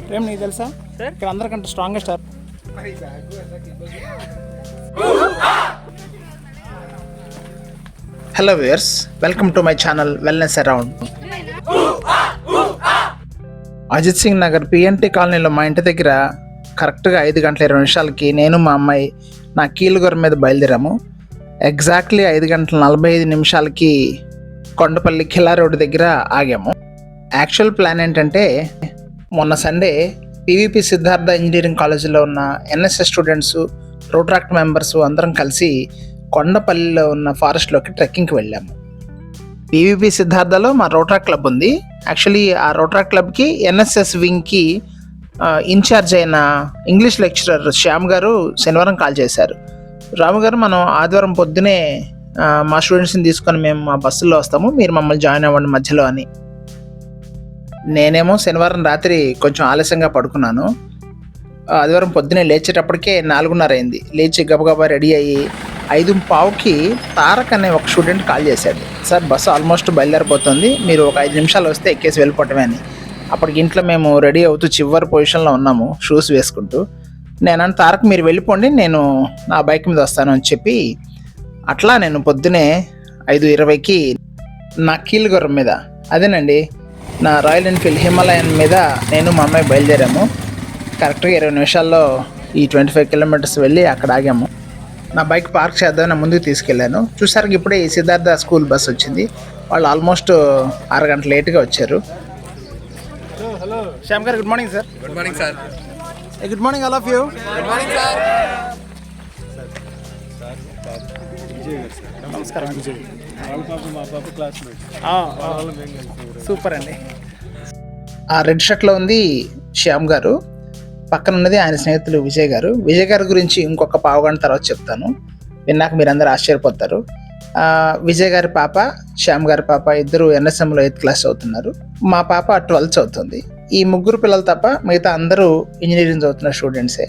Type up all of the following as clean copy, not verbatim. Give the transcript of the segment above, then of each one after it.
ప్రేమ్ నీకు తెలుసా ఇక్కడ అందరికంటే strongest star. Hello viewers, welcome to my channel wellness around. Ajit Singh Nagar PNT కాలనీలో మా ఇంటి దగ్గర కరెక్ట్గా 5:20 నేను మా అమ్మాయి నా కీలుగొర మీద బయలుదేరాము. ఎగ్జాక్ట్లీ 5:45 కొండపల్లి ఖిలా రోడ్డు దగ్గర ఆగాము. యాక్చువల్ ప్లాన్ ఏంటంటే, మొన్న సండే పీవీపీ సిద్ధార్థ ఇంజనీరింగ్ కాలేజీలో ఉన్న ఎన్ఎస్ఎస్ స్టూడెంట్స్, రోట్రాక్ట్ మెంబర్స్ అందరం కలిసి కొండపల్లిలో ఉన్న ఫారెస్ట్లోకి ట్రెక్కింగ్కి వెళ్ళాము. పీవీపీ సిద్ధార్థలో మా రోట్రాక్ట్ క్లబ్ ఉంది. యాక్చువల్లీ ఆ రోట్రాక్ట్ క్లబ్కి ఎన్ఎస్ఎస్ వింగ్కి ఇన్ఛార్జ్ అయిన ఇంగ్లీష్ లెక్చరర్ శ్యామ్ గారు శనివారం కాల్ చేశారు. రాము గారు, మనం ఆదివారం పొద్దునే మా స్టూడెంట్స్ని తీసుకొని మేము మా బస్సులో వస్తాము, మీరు మమ్మల్ని జాయిన్ అవ్వండి మధ్యలో అని. నేనేమో శనివారం రాత్రి కొంచెం ఆలస్యంగా పడుకున్నాను. ఆదివారం పొద్దునే లేచేటప్పటికే 4:30 అయింది. లేచి గబగబా రెడీ అయ్యి 5:15కి తారక్ అనే ఒక స్టూడెంట్ కాల్ చేశాడు. సార్, బస్సు ఆల్మోస్ట్ బయలుదేరిపోతుంది, మీరు ఒక 5 నిమిషాలు వస్తే ఎక్కేసి వెళ్ళిపోవటమే అని. అప్పటికి ఇంట్లో మేము రెడీ అవుతూ చివరి పొజిషన్లో ఉన్నాము, షూస్ వేసుకుంటూ. నేను తారక్ మీరు వెళ్ళిపోండి, నేను నా బైక్ మీద వస్తాను అని చెప్పి అట్లా నేను పొద్దునే 5:20కి నా కీలుగొర్ర మీద, అదేనండి నా రాయల్ ఎన్ఫీల్డ్ హిమాలయన్ మీద నేను మా అమ్మాయి బయలుదేరాము. కరెక్ట్గా 20 నిమిషాల్లో ఈ 25 కిలోమీటర్స్ వెళ్ళి అక్కడ ఆగాము. నా బైక్ పార్క్ చేద్దామని ముందుకు తీసుకెళ్ళాను. చూసారు, ఇప్పుడే ఈ సిద్ధార్థ స్కూల్ బస్ వచ్చింది. వాళ్ళు ఆల్మోస్ట్ 6 గంటలు లేట్గా వచ్చారు. హలో శ్యామ్ గారు, good morning sir. Good morning sir. Good morning all of you. Good morning sir. నమస్కారం. సూపర్ అండి. ఆ రెడ్ షర్ట్లో ఉంది శ్యామ్ గారు, పక్కన ఉన్నది ఆయన స్నేహితులు విజయ్ గారు. విజయ్ గారి గురించి ఇంకొక పావుగంట తర్వాత చెప్తాను, విన్నాక మీరందరూ ఆశ్చర్యపోతారు. విజయ్ గారి పాప, శ్యామ్ గారి పాప ఇద్దరు ఎన్ఎస్ఎంలో 8th క్లాస్ చదువుతున్నారు. మా పాప 12th చదువుతుంది. ఈ ముగ్గురు పిల్లలు తప్ప మిగతా అందరూ ఇంజనీరింగ్ చదువుతున్న స్టూడెంట్సే.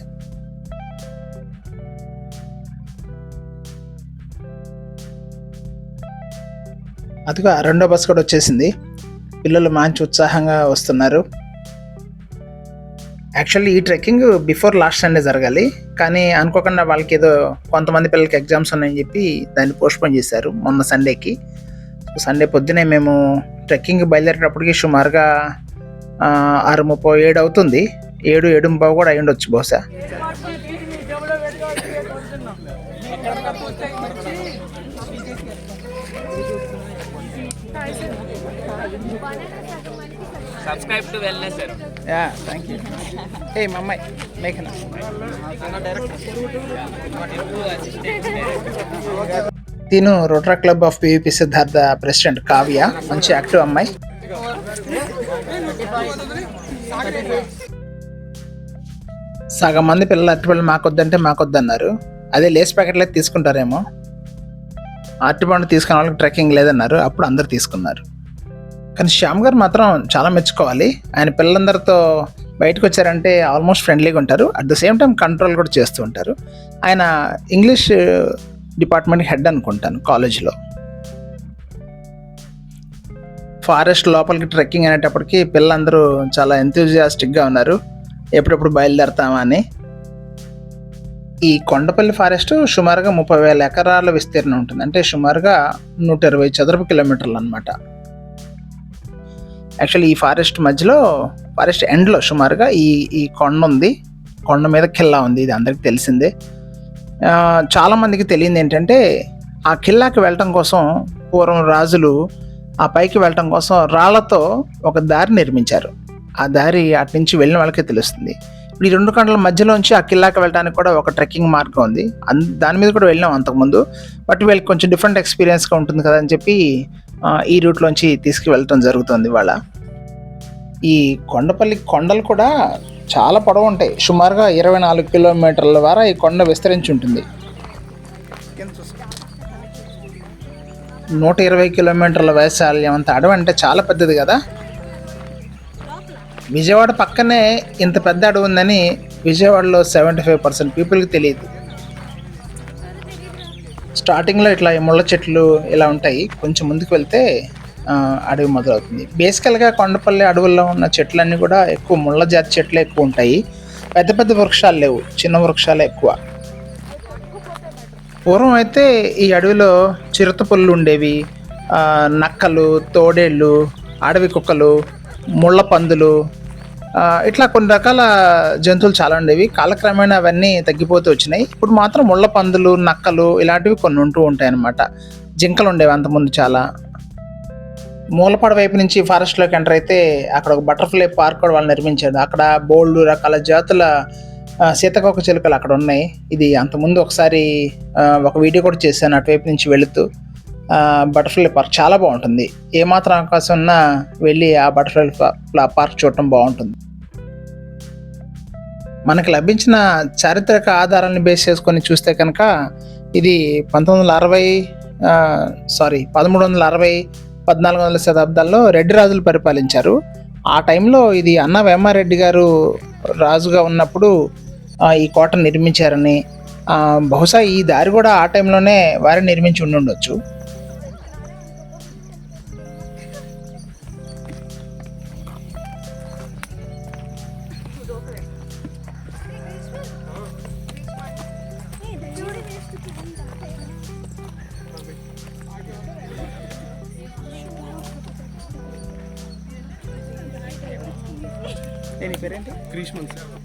అదిగా రెండో బస్ కూడా వచ్చేసింది. పిల్లలు మంచి ఉత్సాహంగా వస్తున్నారు. యాక్చువల్లీ ఈ ట్రెక్కింగ్ బిఫోర్ లాస్ట్ సండే జరగాలి, కానీ అనుకోకుండా వాళ్ళకి ఏదో కొంతమంది పిల్లలకి ఎగ్జామ్స్ ఉన్నాయని చెప్పి దాన్ని పోస్ట్పోన్ చేశారు మొన్న సండేకి. సండే పొద్దునే మేము ట్రెక్కింగ్ బయలుదేరేటప్పటికి సుమారుగా 6:37 అవుతుంది. 7:15 కూడా అయి ఉండొచ్చు బహుశా. Subscribe to Wellness Sir. Yeah, thank you. Hey, Mama, make it. తిను rotary club of PVP Siddhartha president Kavya, మంచి యాక్టివ్ అమ్మాయి. సగం మంది పిల్లలు అరటిపళ్ళు మాకొద్దంటే మాకొద్దన్నారు. అదే లేస్ ప్యాకెట్లు అయితే తీసుకుంటారేమో. అరటిపండు తీసుకున్న వాళ్ళకి ట్రెక్కింగ్ లేదన్నారు, అప్పుడు అందరు తీసుకున్నారు. కానీ శ్యామ్ గారు మాత్రం చాలా మెచ్చుకోవాలి. ఆయన పిల్లలందరితో బయటకు వచ్చారంటే ఆల్మోస్ట్ ఫ్రెండ్లీగా ఉంటారు, at the same time control కూడా చేస్తూ ఉంటారు. ఆయన ఇంగ్లీష్ డిపార్ట్మెంట్ హెడ్ అనుకుంటాను కాలేజ్లో. ఫారెస్ట్ లోపలికి ట్రెక్కింగ్ అనేటప్పటికి పిల్లలందరూ చాలా ఎంతూజియాస్టిక్గా ఉన్నారు, ఎప్పుడెప్పుడు బయలుదేరతామా అని. ఈ కొండపల్లి ఫారెస్ట్ సుమారుగా 30,000 ఎకరాల విస్తీర్ణం ఉంటుంది, అంటే సుమారుగా 120 చదరపు కిలోమీటర్లు అనమాట. యాక్చువల్లీ ఈ ఫారెస్ట్ మధ్యలో, ఫారెస్ట్ ఎండ్లో సుమారుగా ఈ కొండ ఉంది. కొండ మీద ఖిల్లా ఉంది, ఇది అందరికీ తెలిసిందే. చాలామందికి తెలియంది ఏంటంటే, ఆ ఖిల్లాకి వెళ్ళటం కోసం పూర్వం రాజులు ఆ పైకి వెళ్ళటం కోసం రాళ్లతో ఒక దారి నిర్మించారు. ఆ దారి అటు నుంచి వెళ్ళిన వాళ్ళకే తెలుస్తుంది. ఈ 2 కొండల మధ్యలోంచి ఆ ఖిల్లాకి వెళ్ళడానికి కూడా ఒక ట్రెక్కింగ్ మార్గం ఉంది. దాని మీద కూడా వెళ్ళాం అంతకుముందు, బట్ వీళ్ళకి కొంచెం డిఫరెంట్ ఎక్స్పీరియన్స్గా ఉంటుంది కదా అని చెప్పి ఈ రూట్లోంచి తీసుకువెళ్ళటం జరుగుతుంది ఇవాళ. ఈ కొండపల్లి కొండలు కూడా చాలా పొడవు ఉంటాయి, సుమారుగా 24 కిలోమీటర్ల వరకు ఈ కొండ విస్తరించి ఉంటుంది. 120 కిలోమీటర్ల వైశాల్యం అంత అడవి అంటే చాలా పెద్దది కదా. విజయవాడ పక్కనే ఇంత పెద్ద అడవి ఉందని విజయవాడలో 75% పీపుల్కి తెలియదు. స్టార్టింగ్లో ఇట్లా ముళ్ళ చెట్లు ఇలా ఉంటాయి, కొంచెం ముందుకు వెళ్తే అడవి మొదలవుతుంది. బేసికల్గా కొండపల్లి అడవుల్లో ఉన్న చెట్లన్నీ కూడా ఎక్కువ ముళ్ళ జాతి చెట్లే ఎక్కువ ఉంటాయి. పెద్ద పెద్ద వృక్షాలు లేవు, చిన్న వృక్షాలే ఎక్కువ. పూర్వం అయితే ఈ అడవిలో చిరుతపుల్లు ఉండేవి, నక్కలు, తోడేళ్ళు, అడవి కుక్కలు, ముళ్ళ పందులు, ఇట్లా కొన్ని రకాల జంతువులు చాలా ఉండేవి. కాలక్రమేణా అవన్నీ తగ్గిపోతూ వచ్చినాయి. ఇప్పుడు మాత్రం ముళ్ళ పందులు, నక్కలు ఇలాంటివి కొన్ని ఉంటూ ఉంటాయి అన్నమాట. జింకలు ఉండేవి అంతకుముందు చాలా. మూలపాడ వైపు నుంచి ఫారెస్ట్లోకి ఎంటర్ అయితే అక్కడ ఒక బటర్ఫ్లై పార్క్ కూడా వాళ్ళు నిర్మించారు. అక్కడ బోల్డ్ రకాల జాతుల సీతాకోక చిలుకలు అక్కడ ఉన్నాయి. ఇది అంతకుముందు ఒకసారి ఒక వీడియో కూడా చేశాను అటువైపు నుంచి వెళుతూ. బటర్ఫ్లై పార్క్ చాలా బాగుంటుంది. ఏమాత్రం అవకాశం ఉన్నా వెళ్ళి ఆ బటర్ఫ్లై పార్క్ చూడటం బాగుంటుంది. మనకు లభించిన చారిత్రక ఆధారాలను బేస్ చేసుకొని చూస్తే కనుక ఇది 1360 1400 శతాబ్దాల్లో రెడ్డి రాజులు పరిపాలించారు. ఆ టైంలో ఇది అన్న వేమారెడ్డి గారు రాజుగా ఉన్నప్పుడు ఈ కోట నిర్మించారని, బహుశా ఈ దారి కూడా ఆ టైంలోనే వారే నిర్మించి ఉండొచ్చు.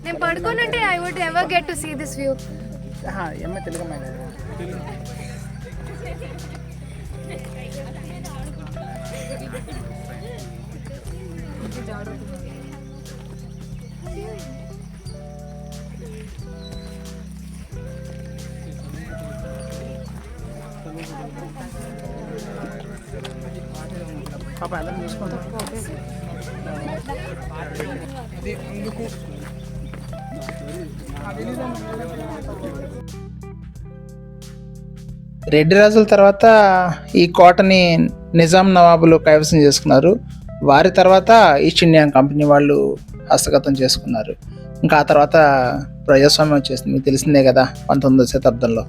నేను పడుకోనంటే I would ever get to see this view. Reddy రాజుల తర్వాత ఈ కోటని నిజాం నవాబులు కైవసం చేసుకున్నారు. వారి తర్వాత ఈస్ట్ ఇండియా కంపెనీ వాళ్ళు హస్తగతం చేసుకున్నారు. ఇంకా ఆ తర్వాత ప్రజాస్వామ్యం వచ్చేసింది, మీకు తెలిసిందే కదా 19వ శతాబ్దంలో.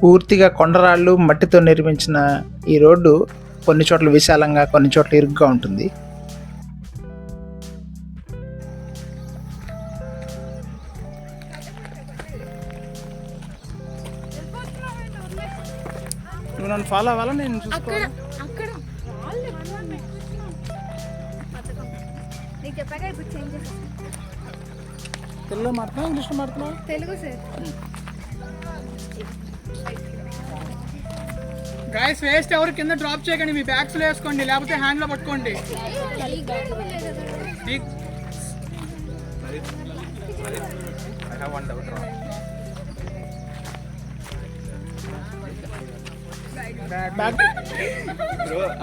పూర్తిగా కొండరాళ్ళు మట్టితో నిర్మించిన ఈ రోడ్డు కొన్ని చోట్ల విశాలంగా, కొన్ని చోట్ల ఇరుగ్గా ఉంటుంది. నువ్వు నన్ను ఫాలో అవ్వాలా, నేను చూసుకోవాలి. తెలుగులో మాట్లాడుతున్నావు, ఇంగ్లీష్లో మాట్లాడుతున్నావు? తెలుగు సార్. గైస్ వేస్ట్ ఎవరు కింద డ్రాప్ చేయకండి, మీ బ్యాగ్స్ లో వేసుకోండి, లేకపోతే హ్యాండ్ లో పట్టుకోండి.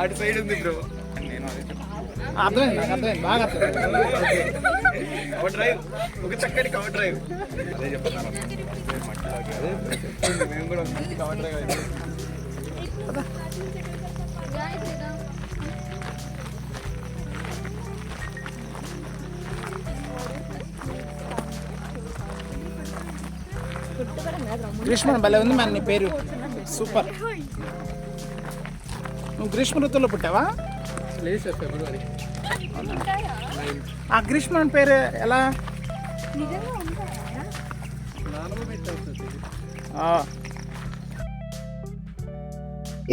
అటు సైడ్ ఉంది బ్రో. అర్థమైంది, నాకు అర్థమైంది, బాగా అర్థమైంది. కవర్ డ్రైవ్, ఒక చక్కటి కవర్ డ్రైవ్. అదే చెప్తున్నాను, మేము కూడా మంచి కవర్ డ్రైవ్ అయితే. గ్రీష్మ భలే ఉంది మన నీ పేరు, సూపర్. నువ్వు గ్రీష్మ ఋతువులో పుట్టావా? లేదు సార్, ఫిబ్రవరి. ఆ గ్రీష్మ పేరు ఎలా?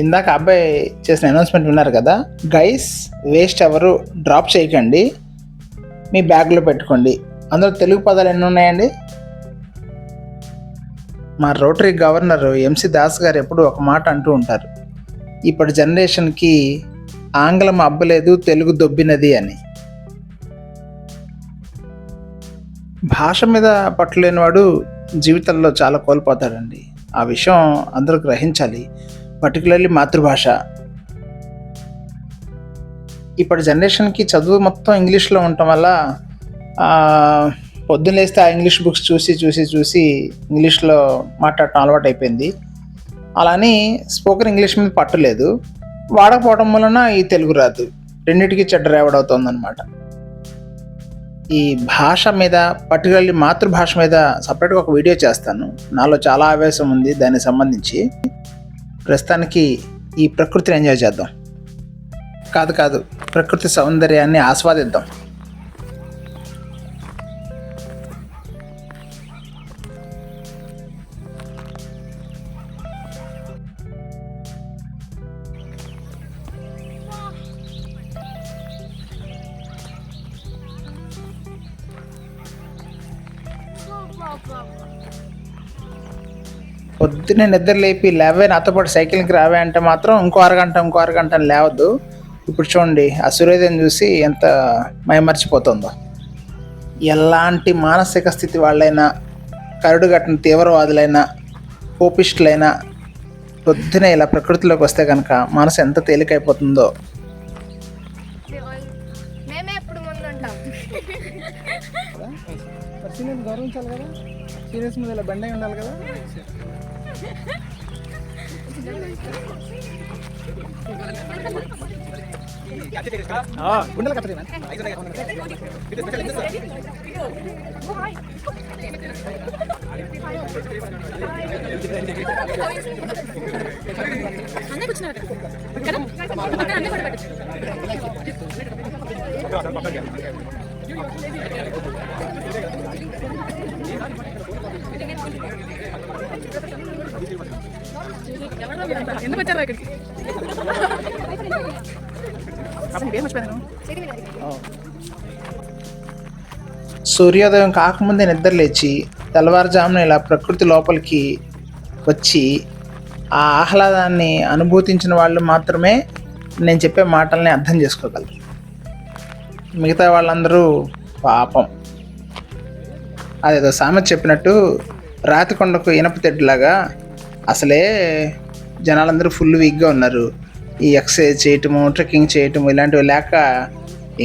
ఇందాక అబ్బాయి చేసిన అనౌన్స్మెంట్ విన్నారు కదా. గైస్ వేస్ట్ ఎవరు డ్రాప్ చేయకండి, మీ బ్యాగ్లో పెట్టుకోండి. అందులో తెలుగు పదాలు ఎన్ని ఉన్నాయండి? మా రోటరీ గవర్నర్ ఎంసి దాస్ గారు ఎప్పుడు ఒక మాట అంటూ ఉంటారు, ఇప్పటి జనరేషన్కి ఆంగ్లం అబ్బలేదు, తెలుగు దొబ్బినది అని. భాష మీద పట్టులేనివాడు జీవితంలో చాలా కోల్పోతాడండి. ఆ విషయం అందరూ గ్రహించాలి, పర్టికులర్లీ మాతృభాష. ఇప్పటి జనరేషన్కి చదువు మొత్తం ఇంగ్లీష్లో ఉండటం వల్ల పొద్దున్న లేస్తే ఆ ఇంగ్లీష్ బుక్స్ చూసి ఇంగ్లీష్లో మాట్లాడటం అలవాటు అయిపోయింది. అలాని స్పోకెన్ ఇంగ్లీష్ మీద పట్టులేదు, వాడకపోవడం వలన ఈ తెలుగు రాదు, రెండింటికి చెడ్డ రేవడవుతుందన్నమాట. ఈ భాష మీద, పర్టికులర్లీ మాతృభాష మీద సపరేట్గా ఒక వీడియో చేస్తాను. నాలో చాలా ఆవేశం ఉంది దానికి సంబంధించి. ప్రస్తుతానికి ఈ ప్రకృతిని ఎంజాయ్ చేద్దాం. కాదు ప్రకృతి సౌందర్యాన్ని ఆస్వాదిద్దాం. పొద్దున్నే నిద్ర లేపి లేవే నాతో పాటు సైకిల్కి రావే అంటే మాత్రం ఇంకో అరగంట అని లేవద్దు. ఇప్పుడు చూడండి ఆ సూర్యోదయం చూసి ఎంత మైమర్చిపోతుందో. ఎలాంటి మానసిక స్థితి వాళ్ళైనా, కరుడు కట్టిన తీవ్రవాదులైనా, కోపిస్టులైనా పొద్దునే ఇలా ప్రకృతిలోకి వస్తే కనుక మనసు ఎంత తేలికైపోతుందో. మేమే ఎప్పుడు ముందుంటాం. సీనియర్ గౌరవించాలి కదా, సీరియస్ మీద ఇలా బండి ఉండాలి కదా. ఎందుకు వచ్చారు ఇక్కడికి? సూర్యోదయం కాకముందే నిద్ర లేచి తెల్లవారుజామున ఇలా ప్రకృతి లోపలికి వచ్చి ఆ ఆహ్లాదాన్ని అనుభూతించిన వాళ్ళు మాత్రమే నేను చెప్పే మాటల్ని అర్థం చేసుకోగలరు. మిగతా వాళ్ళందరూ పాపం అదేదో సామెత చెప్పినట్టు రాతి కొండకు ఇనప తెడ్డులాగా అసలే జనాలందరూ ఫుల్ వీక్గా ఉన్నారు. ఈ ఎక్సర్సైజ్ చేయటము, ట్రెక్కింగ్ చేయటము ఇలాంటివి లేక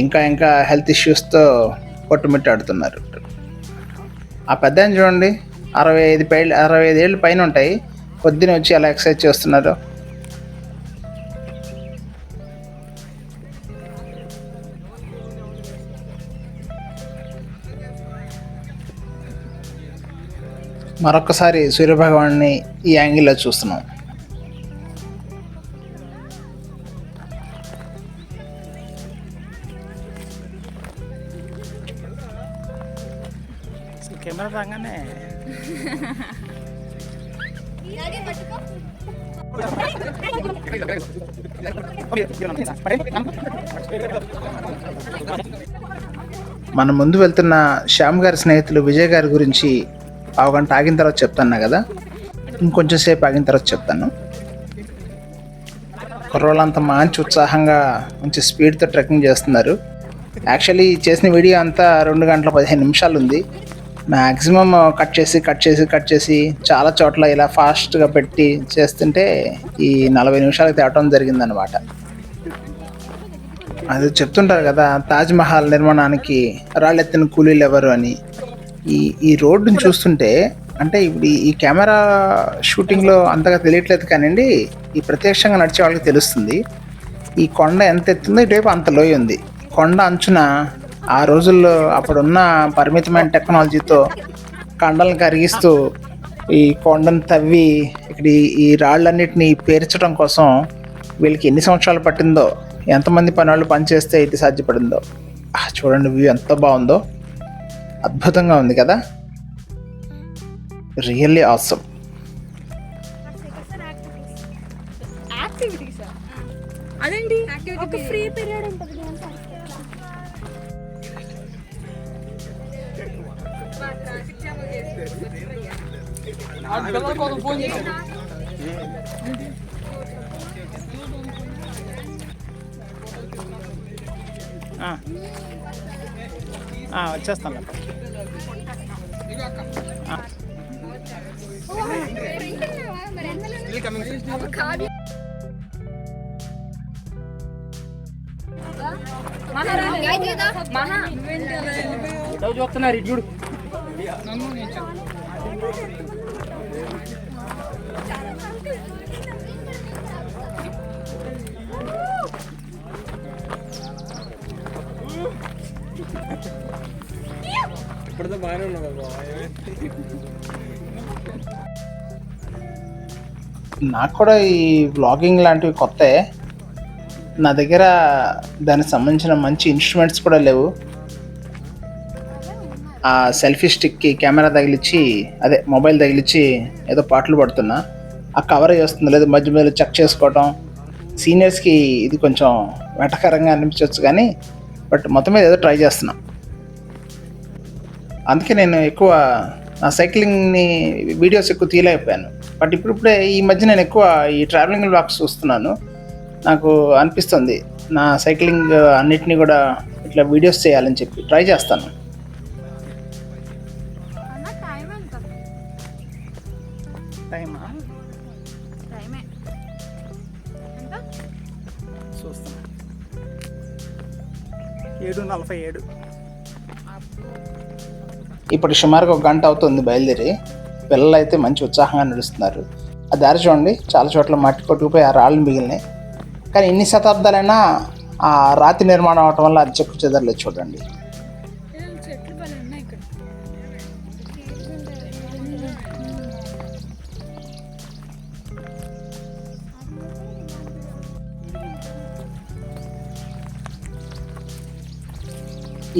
ఇంకా హెల్త్ ఇష్యూస్తో కొట్టుమిట్టాడుతున్నారు. ఆ పెద్ద ఆయన చూడండి, 65 ఏళ్ళు పైన ఉంటాయి, పొద్దున వచ్చి అలా ఎక్సర్సైజ్ చేస్తున్నారు. మరొకసారి సూర్యభగవాన్ని ఈ యాంగిల్లో చూస్తున్నాం. కెమెరా రాగానే మన ముందు వెళ్తున్న శ్యామ్ గారి స్నేహితులు విజయ్ గారి గురించి పావుగంట ఆగిన తర్వాత చెప్తాను కదా, ఇంకొంచెం సేపు ఆగిన తర్వాత చెప్తాను. కుర్రోళ్ళంతా మంచి ఉత్సాహంగా మంచి స్పీడ్తో ట్రెక్కింగ్ చేస్తున్నారు. యాక్చువల్లీ చేసిన వీడియో అంతా 2 గంటల 15 నిమిషాలు ఉంది. మ్యాక్సిమం కట్ చేసి చాలా చోట్ల ఇలా ఫాస్ట్గా పెట్టి చేస్తుంటే ఈ 40 నిమిషాలకు తేవటం జరిగిందనమాట. అది చెప్తుంటారు కదా, తాజ్మహల్ నిర్మాణానికి రాళ్ళెత్తిన కూలీలు ఎవరు అని. ఈ రోడ్డుని చూస్తుంటే అంటే ఇప్పుడు ఈ కెమెరా షూటింగ్లో అంతగా తెలియట్లేదు కానివ్వండి, ఈ ప్రత్యక్షంగా నడిచే వాళ్ళకి తెలుస్తుంది. ఈ కొండ ఎంత ఎత్తుందో ఇటువైపు అంత లోయ ఉంది. కొండ అంచున ఆ రోజుల్లో అప్పుడున్న పరిమితమైన టెక్నాలజీతో కండలను కరిగిస్తూ ఈ కొండను తవ్వి ఇక్కడ ఈ రాళ్ళన్నిటిని పేర్చడం కోసం వీళ్ళకి ఎన్ని సంవత్సరాలు పట్టిందో, ఎంతమంది పని వాళ్ళు పనిచేస్తే ఇది సాధ్యపడిందో. చూడండి వ్యూ ఎంత బాగుందో, అద్భుతంగా ఉంది కదా, రియల్లీ ఆసమ్. అదేంటి ఒక ఫ్రీ పీరియడ్ ఉంటుంది. వచ్చేస్తాను. చూస్తున్నారు చూడు. ఇప్పుడుతో బాగానే ఉన్నది. నాకు కూడా ఈ వ్లాగింగ్ లాంటివి కొత్తే. నా దగ్గర దానికి సంబంధించిన మంచి ఇన్స్ట్రుమెంట్స్ కూడా లేవు. ఆ సెల్ఫీ స్టిక్కి కెమెరా తగిలిచ్చి, అదే మొబైల్ తగిలిచ్చి ఏదో పాటలు పడుతున్నా. ఆ కవర్ వస్తుంది లేదు, మధ్య మధ్యలో చెక్ చేసుకోవటం. సీనియర్స్కి ఇది కొంచెం వెటకరంగా అనిపించవచ్చు కానీ బట్ మొత్తం మీద ఏదో ట్రై చేస్తున్నా. అందుకే నేను ఎక్కువ నా సైక్లింగ్ని వీడియోస్ ఎక్కువ తీయలేకపోయాను. బట్ ఇప్పుడిప్పుడే ఈ మధ్య నేను ఎక్కువ ఈ ట్రావెలింగ్ వ్లాగ్స్ చూస్తున్నాను. నాకు అనిపిస్తుంది నా సైక్లింగ్ అన్నిటినీ కూడా ఇట్లా వీడియోస్ చేయాలని చెప్పి ట్రై చేస్తాను. టైమా చూస్తాను 7:47. ఇప్పుడు సుమారుగా 1 గంట అవుతుంది బయలుదేరి. పిల్లలు అయితే మంచి ఉత్సాహంగా నడుస్తున్నారు. ఆ దారి చూడండి, చాలా చోట్ల మట్టి కొట్టుకుపోయి ఆ రాళ్ళు మిగిలినాయి. కానీ ఎన్ని శతాబ్దాలైనా ఆ రాతి నిర్మాణం అవటం వల్ల అది చెక్కు చెదరలేదు. చూడండి,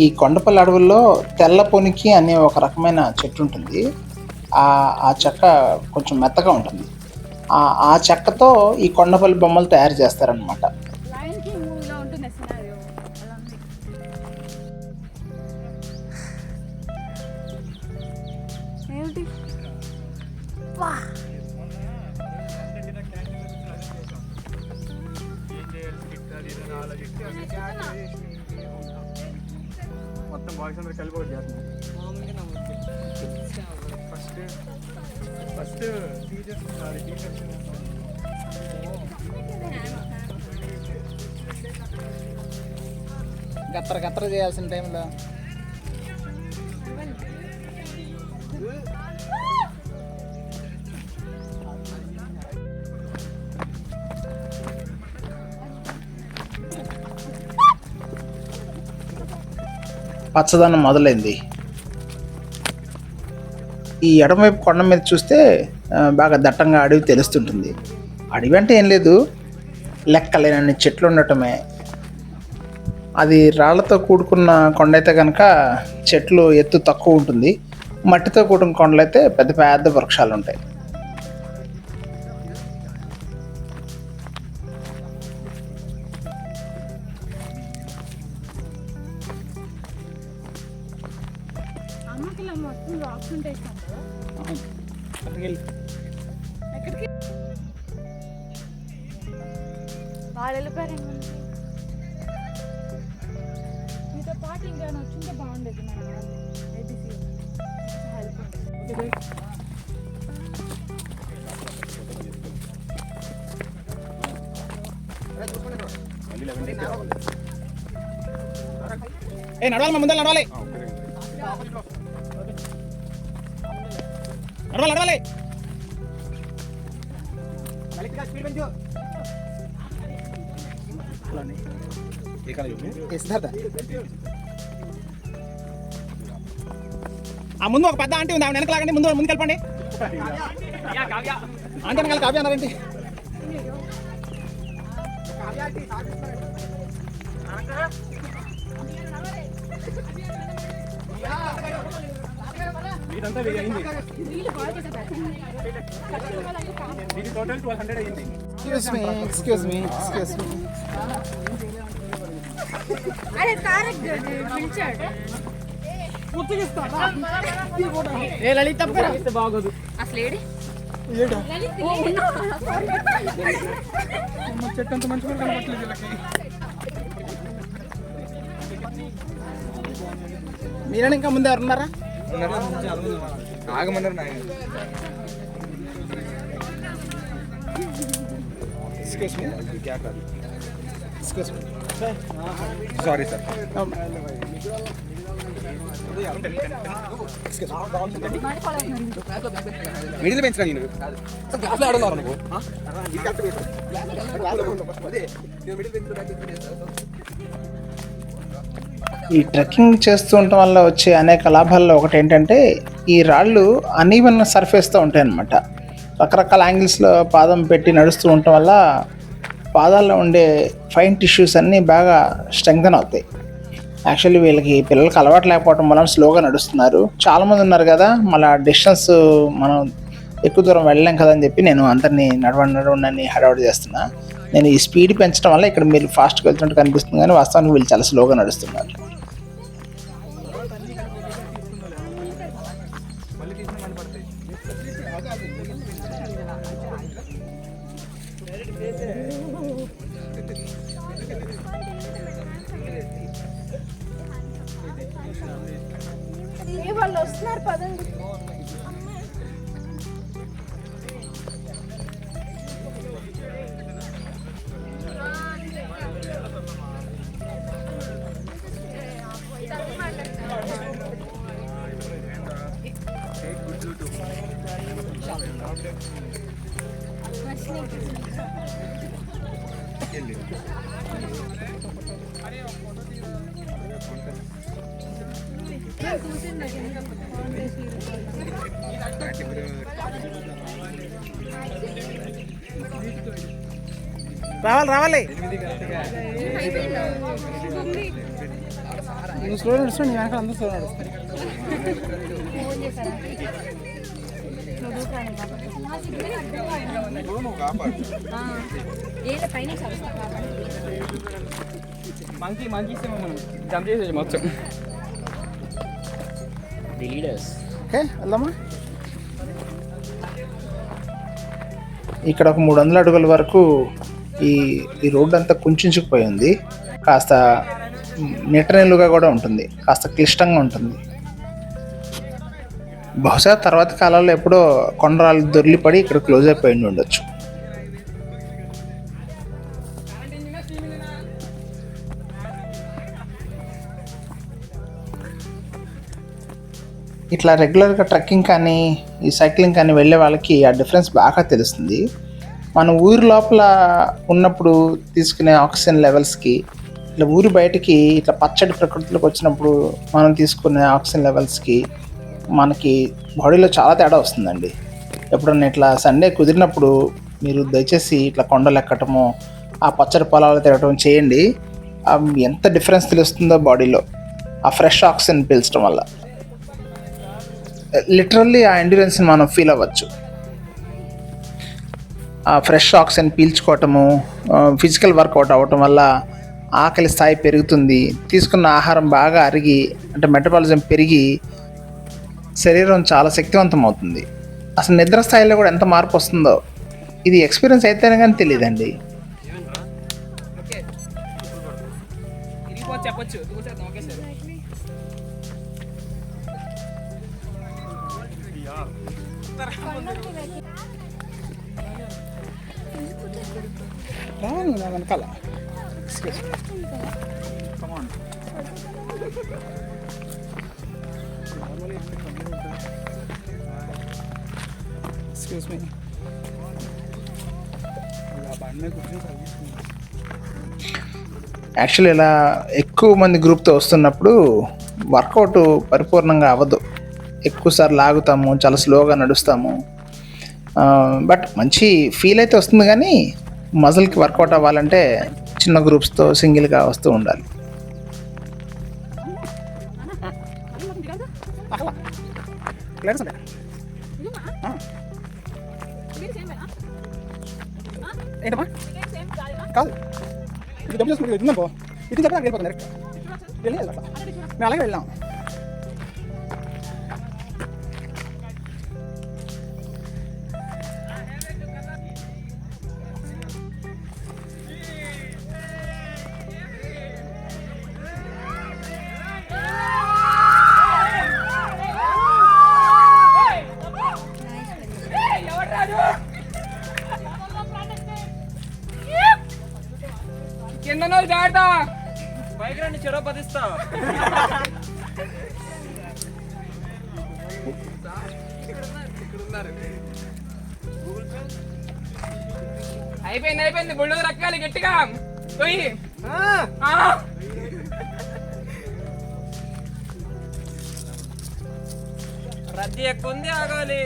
ఈ కొండపల్లి అడవుల్లో తెల్ల పొనికి అనే ఒక రకమైన చెట్టు ఉంటుంది. ఆ చెక్క కొంచెం మెత్తగా ఉంటుంది. ఆ చెక్కతో ఈ కొండపల్లి బొమ్మలు తయారు చేస్తారనమాట. మొత్తం బాయ్స్ అందరూ కలిపి ఒకటి చేస్తున్నాం. ఫస్ట్ టీచర్స్ గత్తర చేయాల్సిన టైంలో పచ్చదనం మొదలైంది. ఈ ఎడమవైపు కొండ మీద చూస్తే బాగా దట్టంగా అడవి తెలుస్తుంటుంది. అడవి అంటే ఏం లేదు, లెక్కలేనన్ని చెట్లు ఉండటమే. అది రాళ్లతో కూడుకున్న కొండ అయితే కనుక చెట్లు ఎత్తు తక్కువ ఉంటుంది. మట్టితో కూడిన కొండలు అయితే పెద్ద పెద్ద వృక్షాలు ఉంటాయి. వాళ్ళు వెళ్ళిపోయారండి. మీతో పాటు ఇంకా వచ్చింటే బాగుండేది. మేడం ఏబీసీ హెల్ప్ నడవాలి, ముందు నడవాలి, నడవాలి. ఆ ముందు ఒక పెద్ద ఆంటీ ఉంది, ఆవిడ వెనకలాగండి, ముందు వెళ్ళండి. ఆంటీ వెనకాల కావ్య అన్నారండి. Excuse me. అరే తారక్ పిలిచాడు. లలిత బాగోదు అసలు ఏడి చెట్టు అంత మంచిగా కనపట్లేదు వీళ్ళకి. మీరైనా ఇంకా ముందు ఎవరున్నారా? ఆగమన్నారు. Sorry sir. మిడిల్ బెంచ్ రా నేను క్లాస్లో ఆడున్నారు నువ్వు. ఈ ట్రెక్కింగ్ చేస్తూ ఉండటం వల్ల వచ్చే అనేక లాభాల్లో ఒకటి ఏంటంటే ఈ రాళ్ళు అనీవెన్ సర్ఫేస్తో ఉంటాయి అన్నమాట. రకరకాల యాంగిల్స్లో పాదం పెట్టి నడుస్తూ ఉండటం వల్ల పాదాల్లో ఉండే ఫైన్ టిష్యూస్ అన్నీ బాగా స్ట్రెంగ్తన్ అవుతాయి. యాక్చువల్లీ వీళ్ళకి పిల్లలకి అలవాటు లేకపోవడం వల్ల స్లోగా నడుస్తున్నారు. చాలామంది ఉన్నారు కదా, మళ్ళీ డిస్టెన్స్ మనం ఎక్కువ దూరం వెళ్ళలేం కదా అని చెప్పి నేను అందరినీ నడవండి హడావుడి చేస్తున్నా. నేను ఈ స్పీడ్ పెంచడం వల్ల ఇక్కడ మీరు ఫాస్ట్గా వెళ్తున్నట్టు కనిపిస్తుంది, కానీ వాస్తవానికి వీళ్ళు చాలా స్లోగా నడుస్తున్నారు. వాళ్ళు వస్తున్నారు పదండి. రావాలి నువ్వు స్లో నడుస్తావు, నీ వెనకాల అందరూ స్లో నడుస్తాను. మంకీ జంప్ చేసేది మొత్తం. ఓకే వెళ్దామా. ఇక్కడ ఒక 300 అడుగుల వరకు ఈ రోడ్డు అంతా కుంచుకుపోయి ఉంది. కాస్త నిటనేలుగా కూడా ఉంటుంది, కాస్త క్లిష్టంగా ఉంటుంది. బహుశా తర్వాత కాలంలో ఎప్పుడో కొండరాళ్ళు దొర్లిపడి ఇక్కడ క్లోజ్ అయిపోయి ఉండొచ్చు. ఇట్లా రెగ్యులర్గా ట్రెక్కింగ్ కానీ ఈ సైక్లింగ్ కానీ వెళ్ళే వాళ్ళకి ఆ డిఫరెన్స్ బాగా తెలుస్తుంది. మన ఊరి లోపల ఉన్నప్పుడు తీసుకునే ఆక్సిజన్ లెవెల్స్కి, ఇట్లా ఊరి బయటికి ఇట్లా పచ్చడి ప్రకృతిలోకి వచ్చినప్పుడు మనం తీసుకునే ఆక్సిజన్ లెవెల్స్కి మనకి బాడీలో చాలా తేడా వస్తుందండి. ఎప్పుడన్నా ఇట్లా సండే కుదిరినప్పుడు మీరు దయచేసి ఇట్లా కొండలు ఎక్కటము, ఆ పచ్చడి పొలాలు తిరగటం చేయండి. ఎంత డిఫరెన్స్ తెలుస్తుందో బాడీలో ఆ ఫ్రెష్ ఆక్సిజన్ పీల్చడం వల్ల. లిటరల్లీ ఆ ఎండ్యూరెన్స్ని మనం ఫీల్ అవ్వచ్చు. ఆ ఫ్రెష్ ఆక్సిజన్ పీల్చుకోవటము, ఫిజికల్ వర్కౌట్ అవ్వటం వల్ల ఆకలి స్థాయి పెరుగుతుంది. తీసుకున్న ఆహారం బాగా అరిగి అంటే మెటబాలిజం పెరిగి శరీరం చాలా శక్తివంతం అవుతుంది. అసలు నిద్ర స్థాయిలో కూడా ఎంత మార్పు వస్తుందో ఇది ఎక్స్పీరియన్స్ అయితేనే కానీ తెలియదండి. చెప్పచ్చు. వెనకాల ఎక్స్క్యూజ్ మీ. యాక్చువల్లీ ఇలా ఎక్కువ మంది గ్రూప్తో వస్తున్నప్పుడు వర్కౌట్ పరిపూర్ణంగా అవ్వదు. ఎక్కువసార్లు లాగుతాము, చాలా స్లోగా నడుస్తాము. బట్ మంచి ఫీల్ అయితే వస్తుంది, కానీ మజిల్కి వర్కౌట్ అవ్వాలంటే చిన్న గ్రూప్స్తో సింగిల్గా వస్తూ ఉండాలి. ఏంటమ్మా కాదు, ఇది డబ్బు చేసుకుంటే ఉందనుకో, ఇటు చెప్పి నాకు వెళ్ళిపోతుంది డైరెక్ట్. వెళ్ళలేదు అట్లా, మేము అలాగే వెళ్ళాం. కింద జాగ్రత్త, బైక్ రండి చెరవ పదిస్తా. అయిపోయింది బుల్డోజర్ రక్కాలి గట్టిగా పోయి. రద్దీ ఎక్కువ ఉంది, ఆగాలి.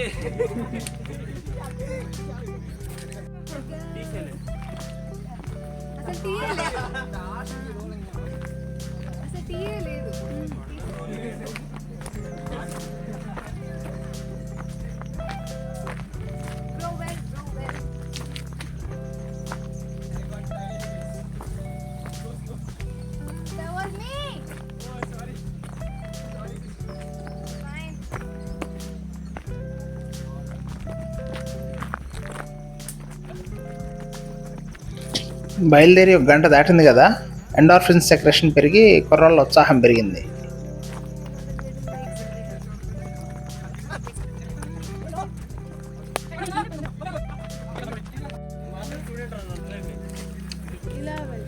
అసలు టీయే లేదు. అసలు టీయే లేదు. Grow well, grow well. That was me. Fine. బయలుదేరి 1 గంట దాటింది కదా, ఎండార్ఫిన్ సెక్రెషన్ పెరిగి కుర్రాళ్ళ ఉత్సాహం పెరిగింది. ఇలా వెళ్ళు.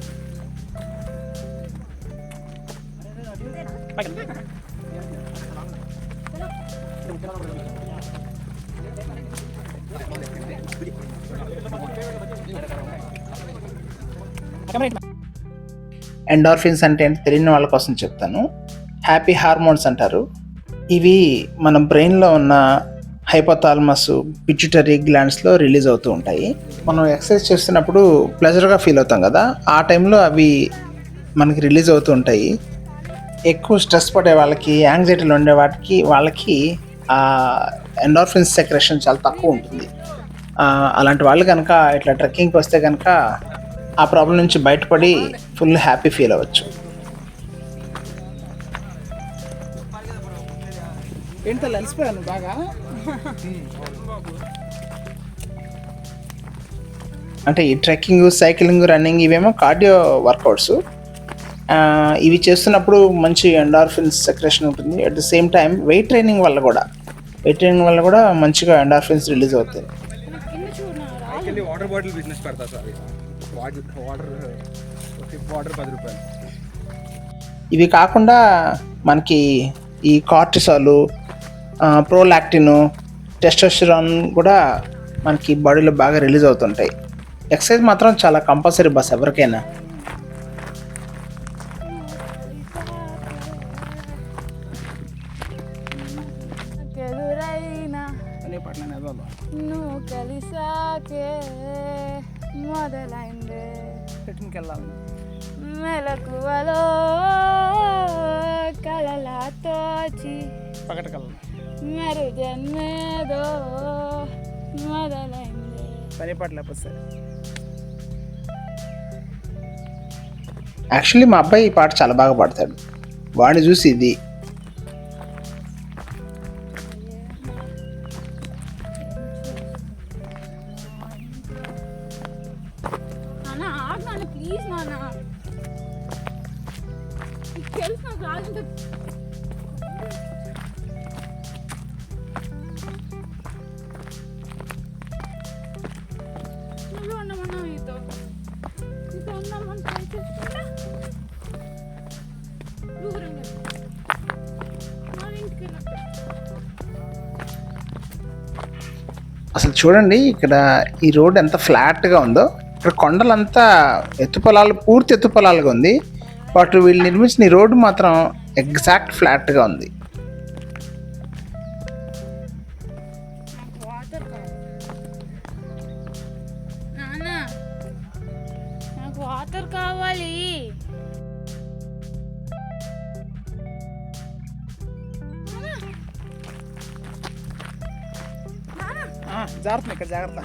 ఎండార్ఫిన్స్ అంటే ఏంటి తెలియని వాళ్ళ కోసం చెప్తాను. హ్యాపీ హార్మోన్స్ అంటారు. ఇవి మన బ్రెయిన్లో ఉన్న హైపోథాలమస్, పిట్యూటరీ గ్లాండ్స్లో రిలీజ్ అవుతూ ఉంటాయి. మనం ఎక్సర్సైజ్ చేస్తున్నప్పుడు ప్లెజర్గా ఫీల్ అవుతాం కదా, ఆ టైంలో అవి మనకి రిలీజ్ అవుతూ ఉంటాయి. ఎక్కువ స్ట్రెస్ పడే వాళ్ళకి, యాంగ్జైటీలో ఉండే వాళ్ళకి ఆ ఎండార్ఫిన్స్ సెక్రెషన్ చాలా తక్కువ ఉంటుంది. అలాంటి వాళ్ళు కనుక ఇట్లా ట్రెక్కింగ్కి వస్తే కనుక ఆ ప్రాబ్లం నుంచి బయటపడి ఫుల్ హ్యాపీ ఫీల్ అవ్వచ్చు. ఏంటో అలసిపోయాను బాగా. అంటే ఈ ట్రెక్కింగ్, సైక్లింగ్, రన్నింగ్ ఇవేమో కార్డియో వర్కౌట్స్. ఇవి చేస్తున్నప్పుడు మంచి ఎండార్ఫిన్స్ సెక్రెషన్ ఉంటుంది. At the same time weight training వల్ల కూడా మంచిగా ఎండార్ఫిన్స్ రిలీజ్ అవుతాయి. కింద చూడు నా రా. యాక్చువల్లీ వాటర్ బాటిల్ బిజినెస్ పెడతా సార్. వాటర్ 10 రూపాయలు. ఇవి కాకుండా మనకి ఈ కార్టిసాలు, ప్రోలాక్టిన్, టెస్టోస్టెరాన్ కూడా మనకి బాడీలో బాగా రిలీజ్ అవుతుంటాయి. ఎక్సర్సైజ్ మాత్రం చాలా కంపల్సరీ బస్ ఎవరికైనా. ఎదురైనా అనే పట్ల నెదవాళ్ళు నువ్వు కలిసాకే మొదలైందే రిటర్న్కి వెళ్ళాలి. మెలకువలో కలలా తోచి పక్కటికి వెళ్ళాలి. మరు జన్మేదో మొదలైందే. పని పట్ల సరే. యాక్చువల్లీ మా అబ్బాయి ఈ పాట చాలా బాగా పాడతాడు. వాడిని చూసి ఇది నాన్న ఆగు నాన్న, ప్లీజ్ నాన్న. నీకు తెలుసు నాకు రాజంటే నువ్వు ఉండమన్నావు నీతో ఉన్నామని ట్రై చేసుకుంటా దూరంగా మన ఇంటికి వెళ్ళినట్టు. అసలు చూడండి, ఇక్కడ ఈ రోడ్ ఎంత ఫ్లాట్గా ఉందో. ఇక్కడ కొండలంతా పూర్తి ఎత్తు పొలాలుగా ఉంది. బట్ వీళ్ళు నిర్మించిన ఈ రోడ్డు మాత్రం ఎగ్జాక్ట్ ఫ్లాట్గా ఉంది. నాకు వాటర్ కావాలి నాన్న, నాకు వాటర్ కావాలి. జాగ్రత్త, ఇక్కడ జాగ్రత్త.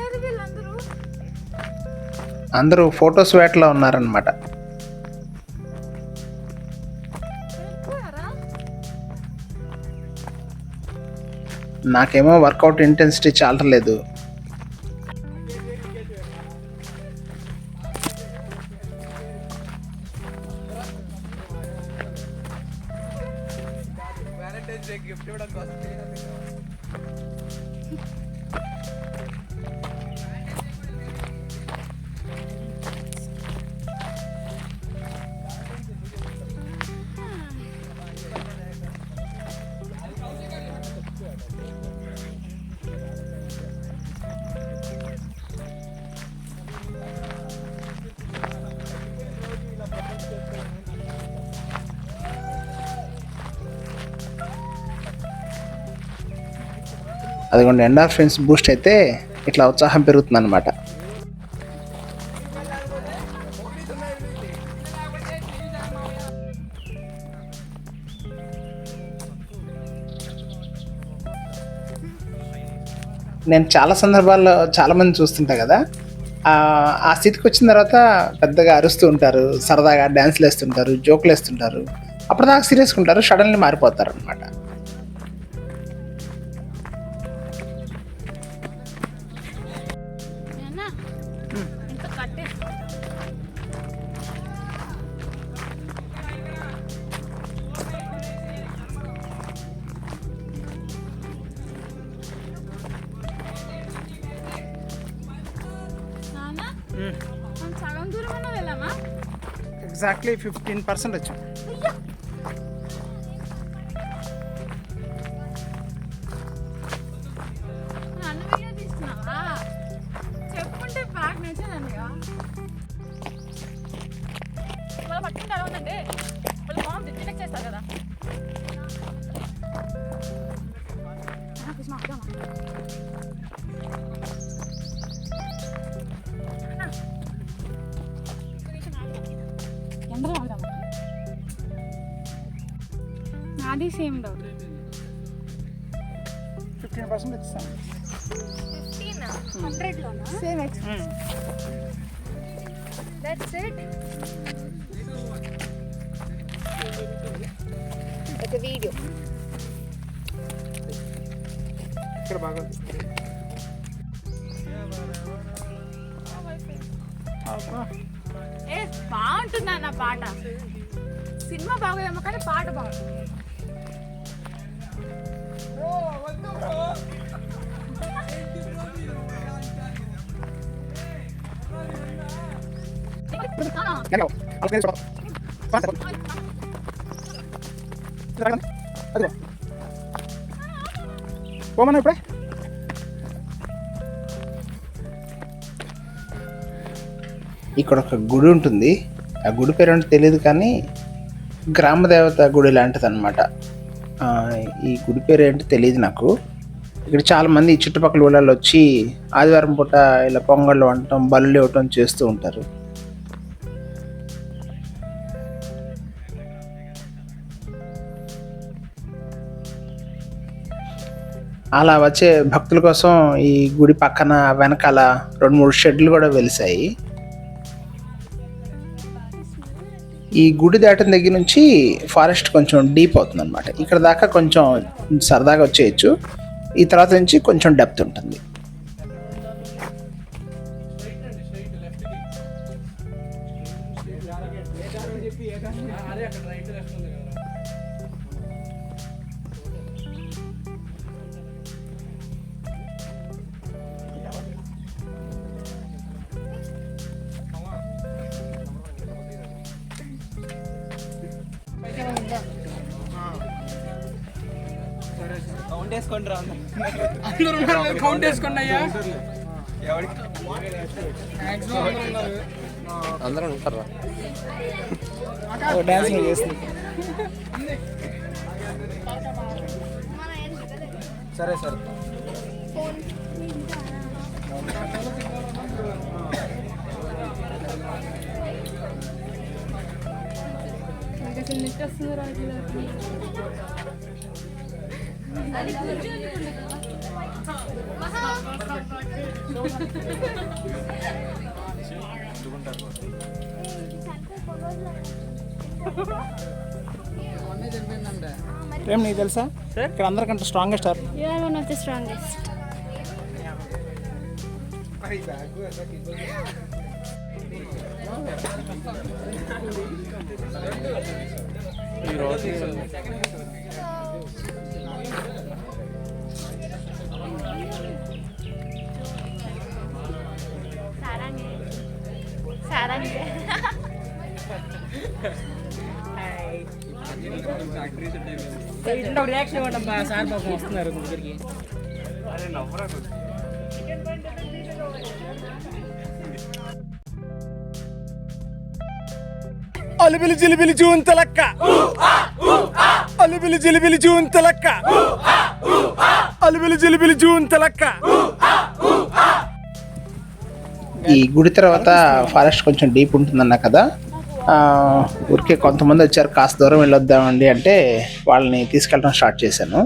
ఏది వీళ్ళందరూ? అందరూ ఫొటోస్ వేటలో ఉన్నారనమాట. వెళ్ళిపోయారా? నాకేమో వర్కౌట్ ఇంటెన్సిటీ చాలలేదు. వ్యాలంటైన్స్ డే గిఫ్ట్ ఇవ్వడం కోసం అదిగోండి ఎండార్ఫిన్స్ బూస్ట్ అయితే ఇట్లా ఉత్సాహం పెరుగుతుంది అనమాట. నేను చాలా సందర్భాల్లో చాలామంది చూస్తుంటా కదా, ఆ స్థితికి వచ్చిన తర్వాత పెద్దగా అరుస్తూ ఉంటారు, సరదాగా డ్యాన్స్లు వేస్తుంటారు, జోకులు వేస్తుంటారు, అప్పటిదాకా సీరియస్గా ఉంటారు, సడన్లీ మారిపోతారు అనమాట. నాన్న, ఇంత కట్టే. నాన్న, మనం సగం దూరం అన్నా వెళ్ళామా? ఎగ్జాక్ట్లీ 15% వచ్చాం. నన్ను వీడియో తీస్తున్నావా? చెప్పుకుంటే బ్యాగ్ నచ్చేదానిగా. వాళ్ళు పట్టుకుంటే ఎలా ఉందండి, వాళ్ళు మామూలు డిటెక్ట్ చేస్తారు కదా. కుసుమా, వద్దామా? ఎండలో ఆగుదామా? నాది సేమ్ డౌట్. 15% వచ్చేసాం. 100లోనా? Same experience. That's it. ఒక వీడియో. ఇక్కడ బాగా ఏ బాగుంటుంది అన్న పాట. సినిమా బాగోదేమో కానీ పాట బాగుంటుంది. పోమన్నా ఇప్పుడే. ఇక్కడ ఒక గుడి ఉంటుంది, ఆ గుడి పేరు అంటే తెలియదు కానీ గ్రామ దేవత గుడి లాంటిది అనమాట. ఈ గుడి పేరు ఏంటో తెలియదు నాకు. ఇక్కడ చాలామంది ఈ చుట్టుపక్కల ఊళ్ళలో వచ్చి ఆదివారం పూట ఇలా పొంగళ్ళు వండటం, బలులు ఇవ్వటం చేస్తూ ఉంటారు. అలా వచ్చే భక్తుల కోసం ఈ గుడి పక్కన వెనకాల 2-3 షెడ్లు కూడా వెలిసాయి. ఈ గుడి దాటిన దగ్గర నుంచి ఫారెస్ట్ కొంచెం డీప్ అవుతుంది అనమాట. ఇక్కడ దాకా కొంచెం సరదాగా వచ్చేయచ్చు, ఈ తర్వాత నుంచి కొంచెం డెప్త్ ఉంటుంది. కౌంట్ వేసుకోండి అయ్యా. అందరూ ఉంటారా? డ్యాన్స్ చేస్తుంది. సరే సరే. అసలు నెట్ వస్తుందో రావట్లేదు. ఏం నీకు తెలుసా ఇక్కడ అందరికంటే స్ట్రాంగెస్ట్ ఆర్ You are one of the strongest. Sarangi. Reaction ఇవ్వండి సార్ పాపం వస్తున్నారు దగ్గరికి. అలిబిలి జిలిబిలి జూన్ తలక్క, అలిబిలి జిలిబిలి జూన్ తలక్క. అలిపిలి చిలిపిలి జూన్ తలక్క. ఈ గుడి తర్వాత ఫారెస్ట్ కొంచెం డీప్ ఉంటుందన్నా కదా, ఊరికే కొంతమంది వచ్చారు కాస్త దూరం వెళ్ళొద్దామండి అంటే వాళ్ళని తీసుకెళ్ళడం స్టార్ట్ చేశాను.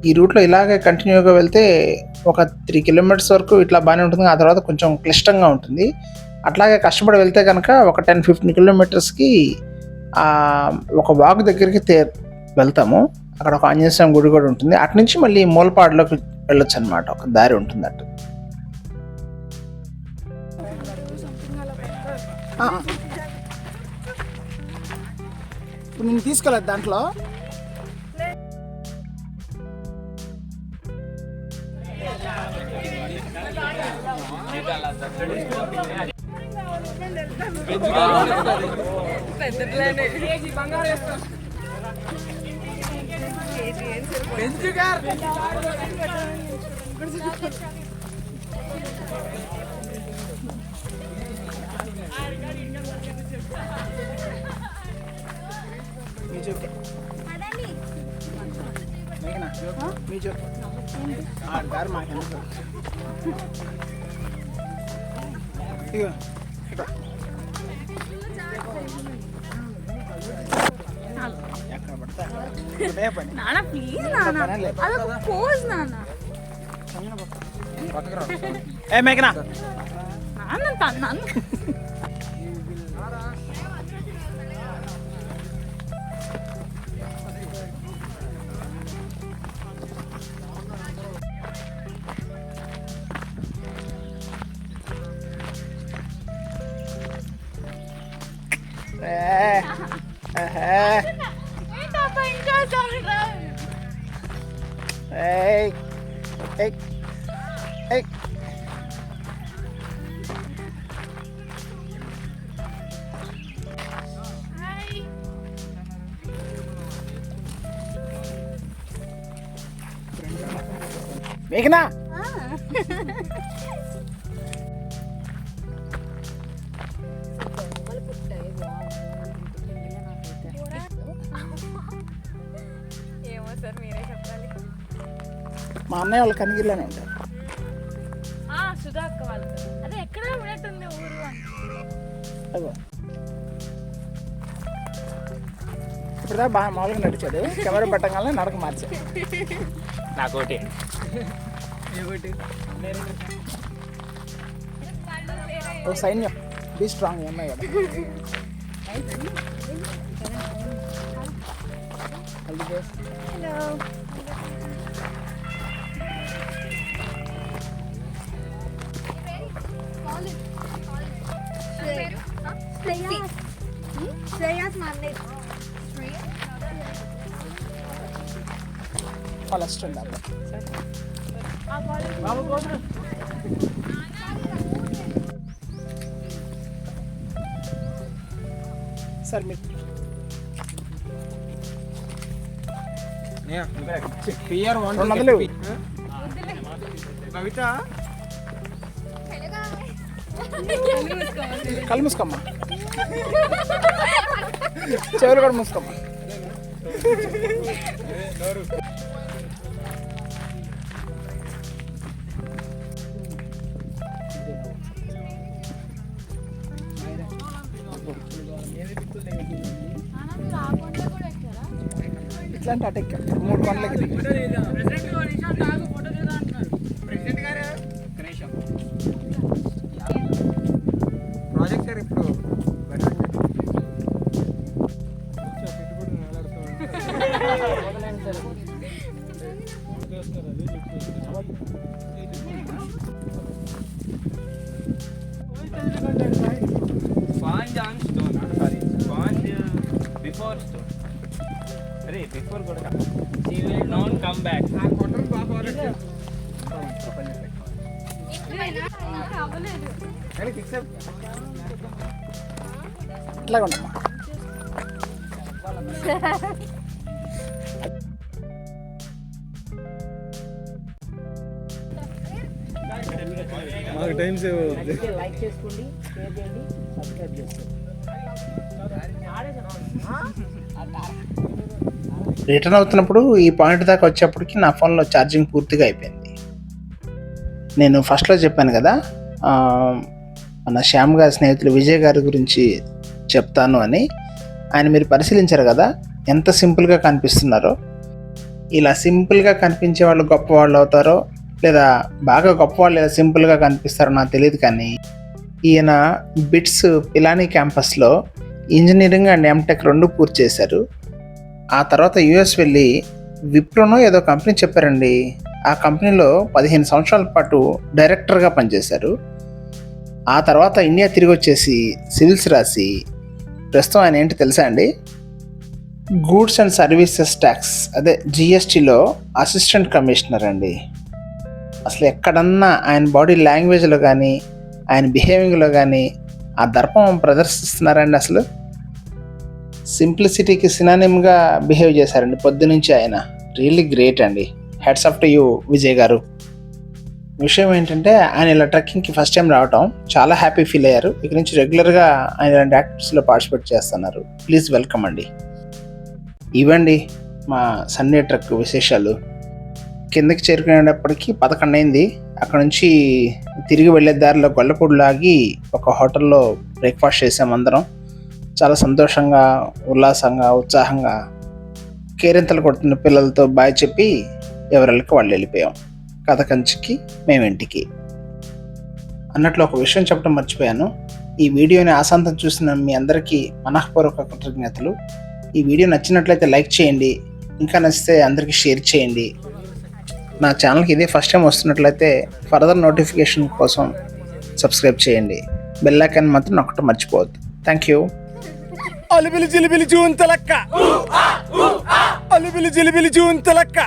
ఈ రూట్లో ఇలాగే కంటిన్యూగా వెళ్తే ఒక 3 కిలోమీటర్స్ వరకు ఇట్లా బాగానే ఉంటుంది. ఆ తర్వాత కొంచెం క్లిష్టంగా ఉంటుంది. అట్లాగే కష్టపడి వెళ్తే కనుక ఒక 10-15 కిలోమీటర్స్కి ఒక వాగు దగ్గరికి వెళ్తాము. అక్కడ ఒక ఆంజనేయ స్వామి గుడి కూడా ఉంటుంది. అటు నుంచి మళ్ళీ మూలపాడులోకి వెళ్ళొచ్చు అనమాట. ఒక దారి ఉంటుంది అటు. ఇప్పుడు నేను తీసుకోలేదు దాంట్లో. మీ చెప్పు దారి మాకెందుకు. ఇగో ఇక్కడ ఎక్కడ పడతా ఒకటే పని. నాన్న ప్లీజ్ నాన్న, అదొక పోజ్ నాన్న. ఏ మేఘనా నాన్న తన్నాను. మేఘనా ఏమో సార్ మీరే చెప్పాలి. మా అన్నయ్య వాళ్ళు కనిగిరిలోనే ఉంటారు. సుధా అక్క వాళ్ళు అదే ఎక్కడ ఉన్నట్టుంది ఊరు అని. అదో ఇప్పుడు బాగా మామూలుగా నడిచాడు. కెమెరా పెట్టగానే నడక మార్చాడు. నాకోటి ఓ సైన్యం బీ స్ట్రాంగ్ అమ్మాయి కదా. ఫస్ట్ ఉండాలి సార్. మీరు పిఆర్ 200 కవిత కళ్ళు మూసుకోమ్మా, చెవులు కూడా మూసుకోమ్మా. ఇట్లాంటి అటెక్ 3 కొండలకి ప్రాజెక్టర్ ఇప్పుడు sponge on stone, sorry sponge before stone. అరే బిఫోర్ కూడా she will not come back. ఆ కొట్టరు బాబు ఇట్లాగా ఉండమ్మా. మాకు టైం సేవ్ అవుతుంది. లైక్ చేసుకోండి, షేర్ చేయండి, సబ్స్క్రైబ్ చేసుకోండి. రిటర్న్ అవుతున్నప్పుడు ఈ పాయింట్ దాకా వచ్చేప్పటికి నా ఫోన్లో ఛార్జింగ్ పూర్తిగా అయిపోయింది. నేను ఫస్ట్లో చెప్పాను కదా మన శ్యామ్ గారి స్నేహితులు విజయ్ గారి గురించి చెప్తాను అని. ఆయన మీరు పరిశీలించారు కదా ఎంత సింపుల్గా కనిపిస్తున్నారో. ఇలా సింపుల్గా కనిపించే వాళ్ళు గొప్పవాళ్ళు అవుతారో లేదా బాగా గొప్పవాళ్ళు ఇలా సింపుల్గా కనిపిస్తారో నాకు తెలియదు, కానీ ఈయన బిట్స్ పిలానీ క్యాంపస్లో ఇంజనీరింగ్ అండ్ ఎంటెక్ 2 పూర్తి చేశారు. ఆ తర్వాత యూఎస్ వెళ్ళి విప్రోనో ఏదో కంపెనీ చెప్పారండి, ఆ కంపెనీలో 15 సంవత్సరాల పాటు డైరెక్టర్గా పనిచేశారు. ఆ తర్వాత ఇండియా తిరిగి వచ్చేసి సివిల్స్ రాసి ప్రస్తుతం ఆయన ఏంటి తెలుసా అండి, గూడ్స్ అండ్ సర్వీసెస్ ట్యాక్స్ అదే జిఎస్టీలో అసిస్టెంట్ కమిషనర్ అండి. అసలు ఎక్కడన్నా ఆయన బాడీ లాంగ్వేజ్లో కానీ ఆయన బిహేవింగ్లో కానీ ఆ దర్పం ప్రదర్శిస్తున్నారండి. అసలు సింప్లిసిటీకి సినానిమ్గా బిహేవ్ చేశారండి పొద్దునుంచి ఆయన. రియల్లీ గ్రేట్ అండి. Hats off to you Vijay గారు. విషయం ఏంటంటే ఆయన ఇలా ట్రెక్కింగ్కి ఫస్ట్ టైం రావటం చాలా హ్యాపీ ఫీల్ అయ్యారు. ఇక నుంచి రెగ్యులర్గా ఆయన ఇలాంటి యాక్టివిటీస్లో పార్టిసిపేట్ చేస్తున్నారు. ప్లీజ్ వెల్కమ్ అండి. ఇవ్వండి మా సండే ట్రెక్ విశేషాలు. కిందకి చేరుకునేటప్పటికి 11 అయింది. అక్కడ నుంచి తిరిగి వెళ్ళే దారిలో గొల్లపూడిలాగి ఒక హోటల్లో బ్రేక్ఫాస్ట్ చేసాం అందరం. చాలా సంతోషంగా, ఉల్లాసంగా, ఉత్సాహంగా కేరింతలు కొడుతున్న పిల్లలతో బాయ్ చెప్పి ఎవరికి వాళ్ళు వెళ్ళిపోయాం. కథ కంచికి మేము ఇంటికి. అన్నట్లు ఒక విషయం చెప్పడం మర్చిపోయాను. ఈ వీడియోని ఆశాంతం చూసిన మీ అందరికీ మనఃపూర్వక కృతజ్ఞతలు. ఈ వీడియో నచ్చినట్లయితే లైక్ చేయండి, ఇంకా నచ్చితే అందరికీ షేర్ చేయండి. నా ఛానల్కి ఇదే ఫస్ట్ టైం వస్తున్నట్లయితే ఫర్దర్ నోటిఫికేషన్ కోసం సబ్స్క్రైబ్ చేయండి. బెల్ ఐకాన్ మాత్రం నొక్కటం మర్చిపోవద్దు. Thank you. అలిబిలి జిలిబిలి జూంతలక్క, అలిబిలి జిలిబిలి జూంతలక్క.